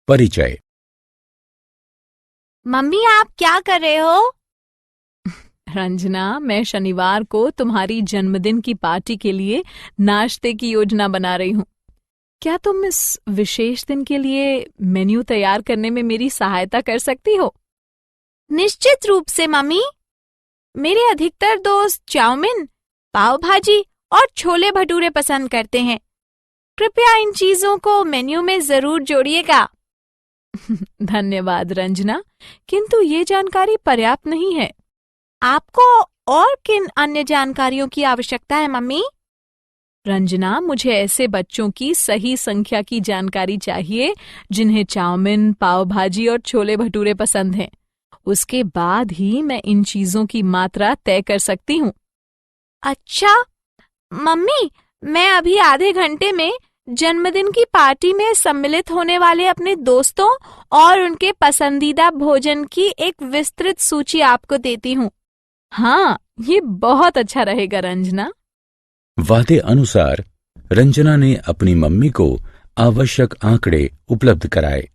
परिचय। मम्मी, आप क्या कर रहे हो? रंजना, मैं शनिवार को तुम्हारी जन्मदिन की पार्टी के लिए नाश्ते की योजना बना रही हूँ। क्या तुम इस विशेष दिन के लिए मेन्यू तैयार करने में मेरी सहायता कर सकती हो? निश्चित रूप से मम्मी। मेरे अधिकतर दोस्त चाउमीन, पाव भाजी और छोले भटूरे पसंद करते हैं। कृपया इन चीजों को मेन्यू में जरूर जोड़िएगा। धन्यवाद रंजना, किंतु ये जानकारी पर्याप्त नहीं है। आपको और किन अन्य जानकारियों की आवश्यकता है मम्मी? रंजना, मुझे ऐसे बच्चों की सही संख्या की जानकारी चाहिए जिन्हें चाउमीन, पाव भाजी और छोले भटूरे पसंद हैं। उसके बाद ही मैं इन चीजों की मात्रा तय कर सकती हूँ। अच्छा मम्मी, मैं अभी आधे घंटे में जन्मदिन की पार्टी में सम्मिलित होने वाले अपने दोस्तों और उनके पसंदीदा भोजन की एक विस्तृत सूची आपको देती हूँ। हाँ, ये बहुत अच्छा रहेगा रंजना। वादे अनुसार रंजना ने अपनी मम्मी को आवश्यक आंकड़े उपलब्ध कराए।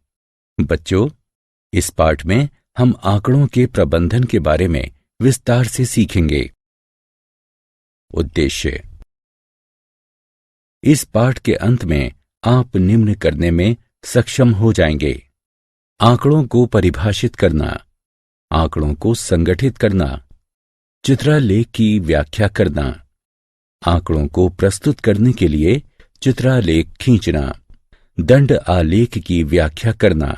बच्चों, इस पाठ में हम आंकड़ों के प्रबंधन के बारे में विस्तार से सीखेंगे। उद्देश्य। इस पाठ के अंत में आप निम्न करने में सक्षम हो जाएंगे: आंकड़ों को परिभाषित करना, आंकड़ों को संगठित करना, चित्रालेख की व्याख्या करना, आंकड़ों को प्रस्तुत करने के लिए चित्रालेख खींचना, दंड आलेख की व्याख्या करना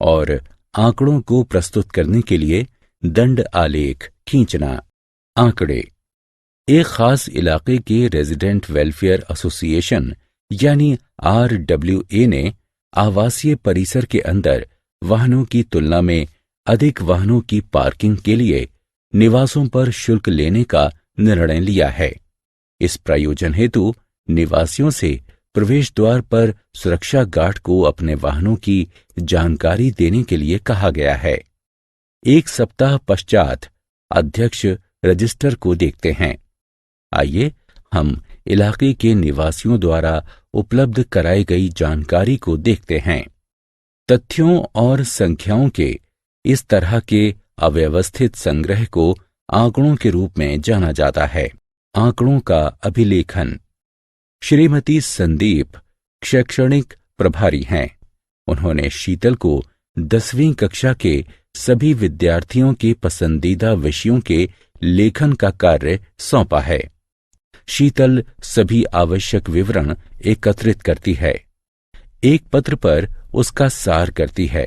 और आंकड़ों को प्रस्तुत करने के लिए दंड आलेख खींचना। आंकड़े। एक खास इलाके के रेजिडेंट वेलफेयर एसोसिएशन यानी RWA ने आवासीय परिसर के अंदर वाहनों की तुलना में अधिक वाहनों की पार्किंग के लिए निवासों पर शुल्क लेने का निर्णय लिया है। इस प्रयोजन हेतु निवासियों से प्रवेश द्वार पर सुरक्षा गार्ड को अपने वाहनों की जानकारी देने के लिए कहा गया है। एक सप्ताह पश्चात अध्यक्ष रजिस्टर को देखते हैं। आइए हम इलाके के निवासियों द्वारा उपलब्ध कराई गई जानकारी को देखते हैं। तथ्यों और संख्याओं के इस तरह के अव्यवस्थित संग्रह को आंकड़ों के रूप में जाना जाता है। आंकड़ों का अभिलेखन। श्रीमती संदीप शैक्षणिक प्रभारी हैं। उन्होंने शीतल को 10वीं कक्षा के सभी विद्यार्थियों के पसंदीदा विषयों के लेखन का कार्य सौंपा है। शीतल सभी आवश्यक विवरण एकत्रित करती है, एक पत्र पर उसका सार करती है,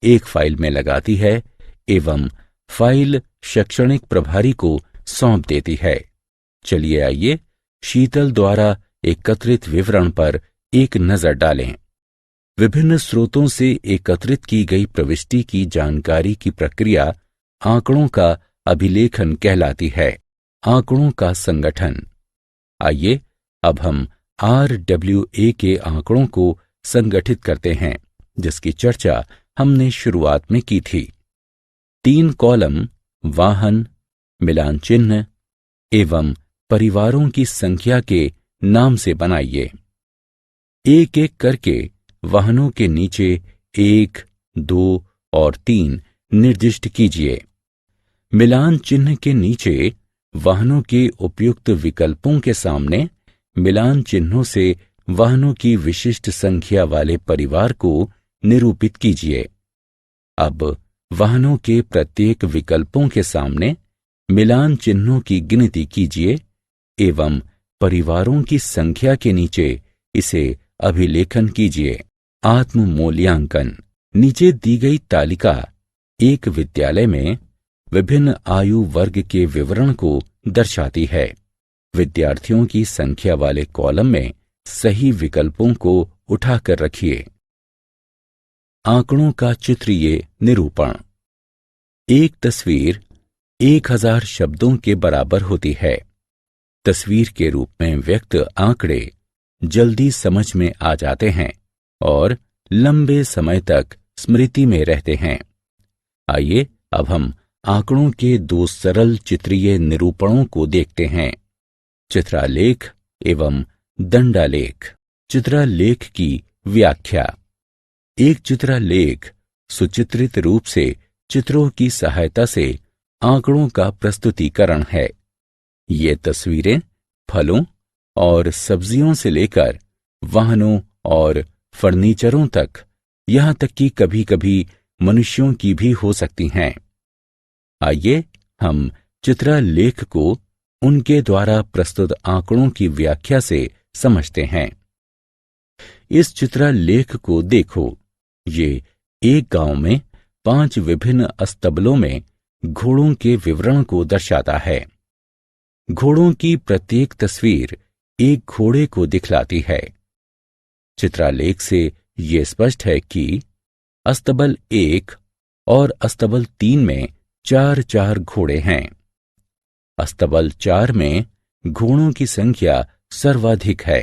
एक फाइल में लगाती है एवं फाइल शैक्षणिक प्रभारी को सौंप देती है। चलिए आइए शीतल द्वारा एकत्रित विवरण पर एक नजर डालें। विभिन्न स्रोतों से एकत्रित की गई प्रविष्टि की जानकारी की प्रक्रिया आंकड़ों का अभिलेखन कहलाती है। आंकड़ों का संगठन। आइए अब हम RWA के आंकड़ों को संगठित करते हैं, जिसकी चर्चा हमने शुरुआत में की थी। 3 कॉलम वाहन, मिलान चिन्ह एवं परिवारों की संख्या के नाम से बनाइए। एक एक करके वाहनों के नीचे 1, 2 और 3 निर्दिष्ट कीजिए। मिलान चिन्ह के नीचे वाहनों के उपयुक्त विकल्पों के सामने मिलान चिन्हों से वाहनों की विशिष्ट संख्या वाले परिवार को निरूपित कीजिए। अब वाहनों के प्रत्येक विकल्पों के सामने मिलान चिन्हों की गिनती कीजिए एवं परिवारों की संख्या के नीचे इसे अभिलेखन कीजिए। आत्म मूल्यांकन। नीचे दी गई तालिका एक विद्यालय में विभिन्न आयु वर्ग के विवरण को दर्शाती है। विद्यार्थियों की संख्या वाले कॉलम में सही विकल्पों को उठाकर रखिए। आंकड़ों का चित्रीय निरूपण। एक तस्वीर 1000 शब्दों के बराबर होती है। तस्वीर के रूप में व्यक्त आंकड़े जल्दी समझ में आ जाते हैं और लंबे समय तक स्मृति में रहते हैं। आइए अब हम आंकड़ों के 2 सरल चित्रीय निरूपणों को देखते हैं: चित्रालेख एवं दंडालेख। चित्रालेख की व्याख्या। एक चित्रालेख सुचित्रित रूप से चित्रों की सहायता से आंकड़ों का प्रस्तुतिकरण है। ये तस्वीरें फलों और सब्जियों से लेकर वाहनों और फर्नीचरों तक, यहाँ तक कि कभी कभी मनुष्यों की भी हो सकती हैं। आइए हम चित्रालेख को उनके द्वारा प्रस्तुत आंकड़ों की व्याख्या से समझते हैं। इस चित्रालेख को देखो। ये एक गांव में 5 विभिन्न अस्तबलों में घोड़ों के विवरण को दर्शाता है। घोड़ों की प्रत्येक तस्वीर एक घोड़े को दिखलाती है। चित्रालेख से ये स्पष्ट है कि अस्तबल 1 और अस्तबल 3 में 4 घोड़े हैं। अस्तबल 4 में घोड़ों की संख्या सर्वाधिक है।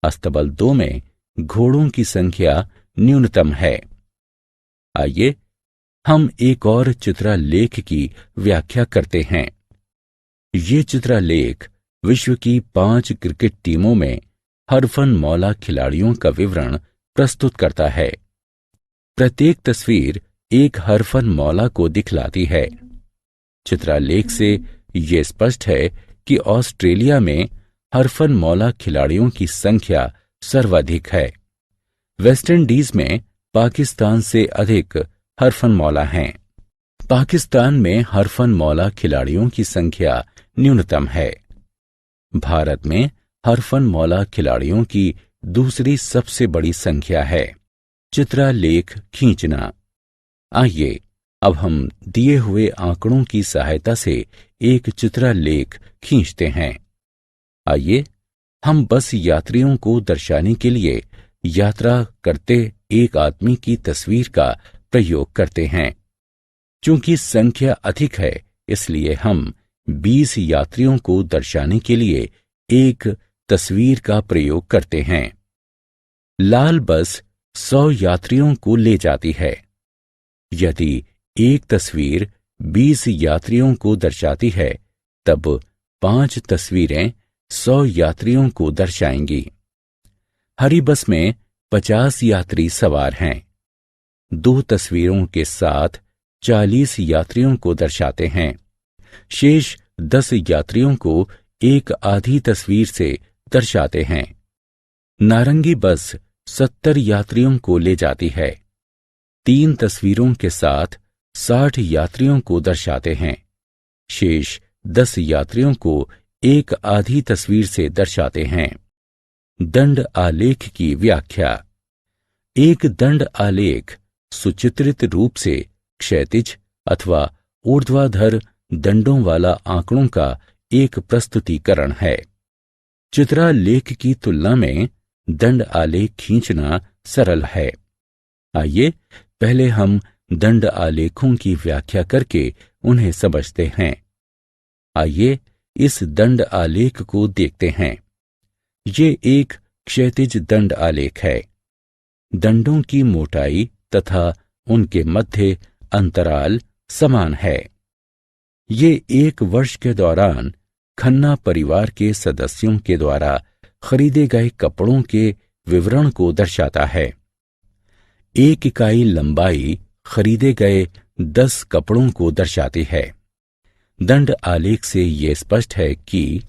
अस्तबल 2 में घोड़ों की संख्या न्यूनतम है। आइए हम एक और चित्रालेख की व्याख्या करते हैं। ये चित्रालेख विश्व की 5 क्रिकेट टीमों में हरफनमौला खिलाड़ियों का विवरण प्रस्तुत करता है। प्रत्येक तस्वीर एक हरफनमौला को दिखलाती है। चित्रालेख से ये स्पष्ट है कि ऑस्ट्रेलिया में हरफनमौला खिलाड़ियों की संख्या सर्वाधिक है। वेस्ट इंडीज में पाकिस्तान से अधिक हरफनमौला हैं। पाकिस्तान में हरफनमौला खिलाड़ियों की संख्या न्यूनतम है। भारत में हरफनमौला खिलाड़ियों की दूसरी सबसे बड़ी संख्या है। चित्रालेख खींचना। आइए अब हम दिए हुए आंकड़ों की सहायता से एक चित्रालेख खींचते हैं। आइए हम बस यात्रियों को दर्शाने के लिए यात्रा करते एक आदमी की तस्वीर का प्रयोग करते हैं। चूंकि संख्या अधिक है, इसलिए हम 20 यात्रियों को दर्शाने के लिए एक तस्वीर का प्रयोग करते हैं। लाल बस 100 यात्रियों को ले जाती है। यदि एक तस्वीर 20 यात्रियों को दर्शाती है, तब 5 तस्वीरें 100 यात्रियों को दर्शाएंगी। हरी बस में 50 यात्री सवार हैं। 2 तस्वीरों के साथ 40 यात्रियों को दर्शाते हैं। शेष 10 यात्रियों को एक आधी तस्वीर से दर्शाते हैं। नारंगी बस 70 यात्रियों को ले जाती है। 3 तस्वीरों के साथ 60 यात्रियों को दर्शाते हैं। शेष 10 यात्रियों को एक आधी तस्वीर से दर्शाते हैं। दंड आलेख की व्याख्या। एक दंड आलेख सुचित्रित रूप से क्षैतिज अथवा ऊर्ध्वाधर दंडों वाला आंकड़ों का एक प्रस्तुतिकरण है। चित्रालेख की तुलना में दंड आलेख खींचना सरल है। आइए पहले हम दंड आलेखों की व्याख्या करके उन्हें समझते हैं। आइए इस दंड आलेख को देखते हैं। ये एक क्षैतिज दंड आलेख है। दंडों की मोटाई तथा उनके मध्य अंतराल समान है। ये 1 वर्ष के दौरान खन्ना परिवार के सदस्यों के द्वारा खरीदे गए कपड़ों के विवरण को दर्शाता है। 1 इकाई लंबाई खरीदे गए 10 कपड़ों को दर्शाती है। दंड आलेख से ये स्पष्ट है कि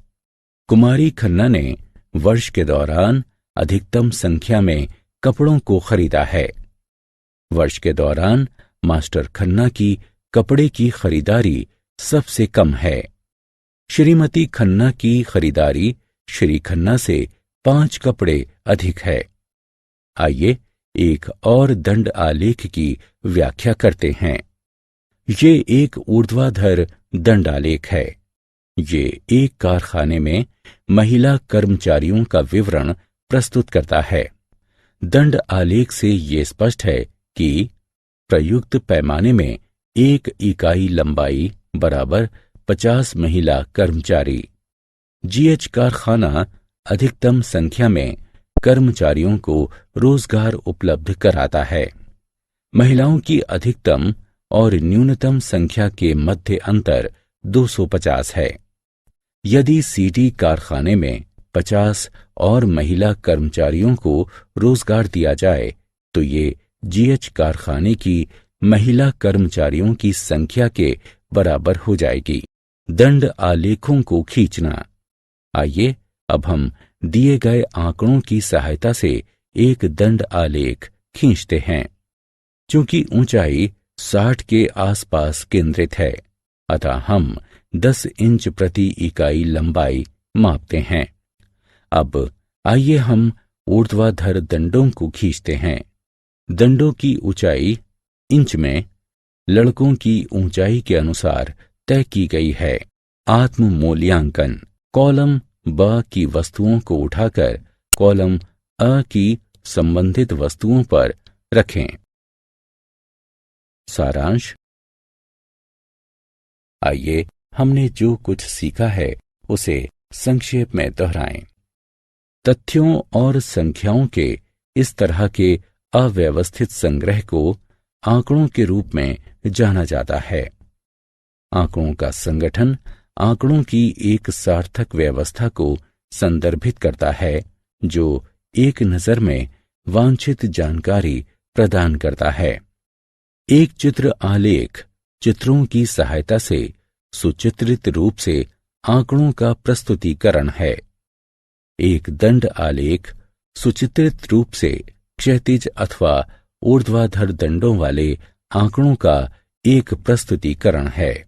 कुमारी खन्ना ने वर्ष के दौरान अधिकतम संख्या में कपड़ों को खरीदा है। वर्ष के दौरान मास्टर खन्ना की कपड़े की खरीदारी सबसे कम है। श्रीमती खन्ना की खरीदारी श्री खन्ना से 5 कपड़े अधिक है। आइए एक और दंड आलेख की व्याख्या करते हैं। ये एक ऊर्ध्वाधर दंड आलेख है। ये एक कारखाने में महिला कर्मचारियों का विवरण प्रस्तुत करता है। दंड आलेख से ये स्पष्ट है कि प्रयुक्त पैमाने में 1 इकाई लंबाई बराबर 50 महिला कर्मचारी। जीएच कारखाना अधिकतम संख्या में कर्मचारियों को रोजगार उपलब्ध कराता है। महिलाओं की अधिकतम और न्यूनतम संख्या के मध्य अंतर 250 है। यदि सीडी कारखाने में 50 और महिला कर्मचारियों को रोजगार दिया जाए, तो ये जीएच कारखाने की महिला कर्मचारियों की संख्या के बराबर हो जाएगी। दंड आलेखों को खींचना। आइए अब हम दिए गए आंकड़ों की सहायता से एक दंड आलेख खींचते हैं। चूंकि ऊंचाई 60 के आसपास केंद्रित है, अतः हम 10 इंच प्रति इकाई लंबाई मापते हैं। अब आइए हम ऊर्ध्वाधर दंडों को खींचते हैं। दंडों की ऊंचाई इंच में लड़कों की ऊंचाई के अनुसार तय की गई है। आत्म मूल्यांकन। कॉलम ब की वस्तुओं को उठाकर कॉलम अ की संबंधित वस्तुओं पर रखें। सारांश। आइए हमने जो कुछ सीखा है उसे संक्षेप में दोहराएं। तथ्यों और संख्याओं के इस तरह के अव्यवस्थित संग्रह को आंकड़ों के रूप में जाना जाता है। आंकड़ों का संगठन आंकड़ों की एक सार्थक व्यवस्था को संदर्भित करता है जो एक नज़र में वांछित जानकारी प्रदान करता है। एक चित्र आलेख चित्रों की सहायता से सुचित्रित रूप से आंकड़ों का प्रस्तुतिकरण है। एक दंड आलेख सुचित्रित रूप से क्षैतिज अथवा ऊर्ध्वाधर दंडों वाले आंकड़ों का एक प्रस्तुतिकरण है।